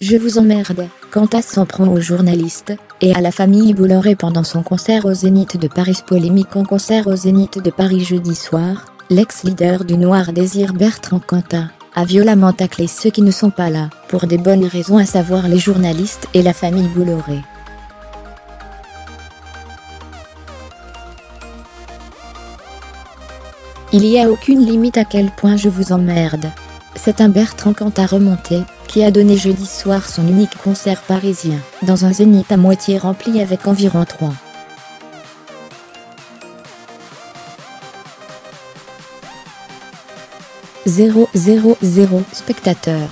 Je vous emmerde. Quentin s'en prend aux journalistes et à la famille Bolloré pendant son concert au Zénith de Paris. Polémique en concert au Zénith de Paris jeudi soir, l'ex-leader du Noir Désir Bertrand Cantat a violemment taclé ceux qui ne sont pas là, pour des bonnes raisons, à savoir les journalistes et la famille Bolloré. Il y a aucune limite à quel point je vous emmerde. C'est un Bertrand Cantat remonté, qui a donné jeudi soir son unique concert parisien, dans un zénith à moitié rempli avec environ 3,000 spectateurs.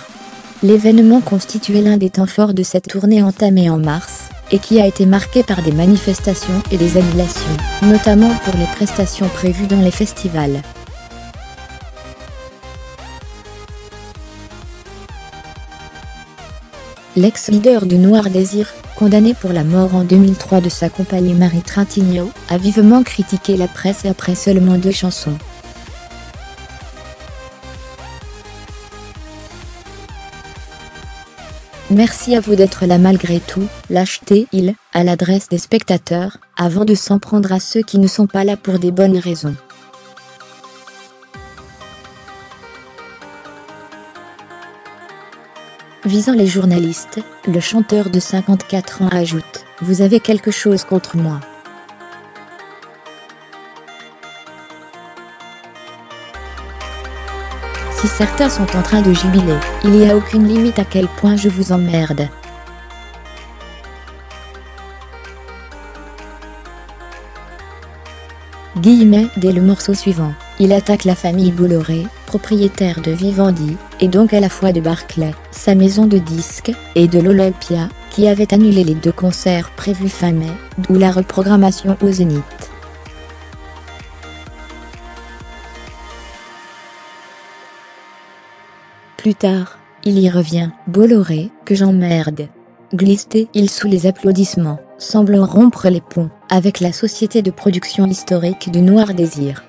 L'événement constituait l'un des temps forts de cette tournée entamée en mars, et qui a été marqué par des manifestations et des annulations, notamment pour les prestations prévues dans les festivals. L'ex-leader du Noir Désir, condamné pour la mort en 2003 de sa compagne Marie Trintignant, a vivement critiqué la presse après seulement 2 chansons. Merci à vous d'être là malgré tout, lâcheté-il, à l'adresse des spectateurs, avant de s'en prendre à ceux qui ne sont pas là pour des bonnes raisons. Visant les journalistes, le chanteur de 54 ans ajoute « Vous avez quelque chose contre moi. Si certains sont en train de jubiler, il n'y a aucune limite à quel point je vous emmerde. » Dès le morceau suivant, il attaque la famille Bolloré, propriétaire de Vivendi, et donc à la fois de Barclay, sa maison de disques, et de l'Olympia, qui avait annulé les 2 concerts prévus fin mai, d'où la reprogrammation au Zénith. Plus tard, il y revient, Bolloré, que j'emmerde. Glisse-t-il sous les applaudissements, semblant rompre les ponts avec la société de production historique du Noir Désir.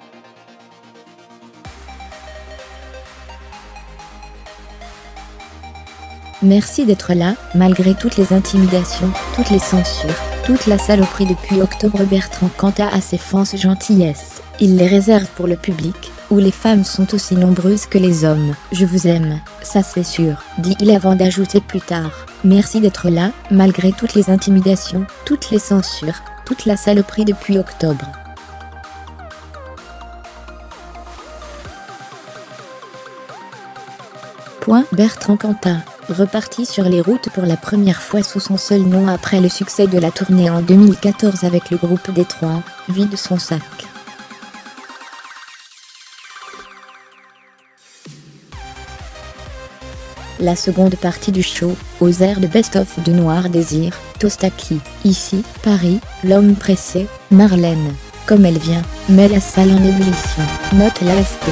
Merci d'être là, malgré toutes les intimidations, toutes les censures, toute la saloperie depuis octobre. Bertrand Cantat a ses fances gentillesses, il les réserve pour le public, où les femmes sont aussi nombreuses que les hommes. Je vous aime, ça c'est sûr, dit-il avant d'ajouter plus tard. Merci d'être là, malgré toutes les intimidations, toutes les censures, toute la saloperie depuis octobre. Bertrand Cantat, reparti sur les routes pour la première fois sous son seul nom après le succès de la tournée en 2014 avec le groupe Détroit, vide son sac. La seconde partie du show, aux airs de best-of de Noir Désir, Tostaki, ici, Paris, l'homme pressé, Marlène, comme elle vient, met la salle en ébullition, note l'AFP.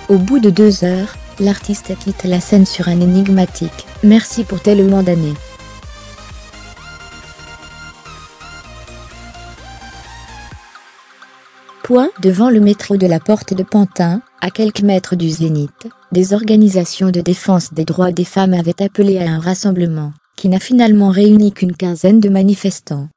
Au bout de 2 heures, l'artiste quitte la scène sur un énigmatique « Merci pour tellement d'années ». Devant le métro de la Porte de Pantin, à quelques mètres du Zénith, des organisations de défense des droits des femmes avaient appelé à un rassemblement, qui n'a finalement réuni qu'une quinzaine de manifestants.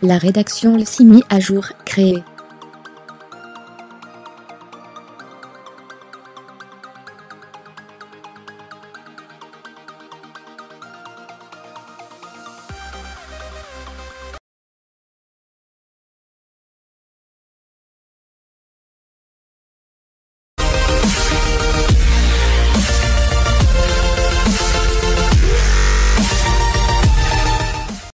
La rédaction s'y mit à jour, créée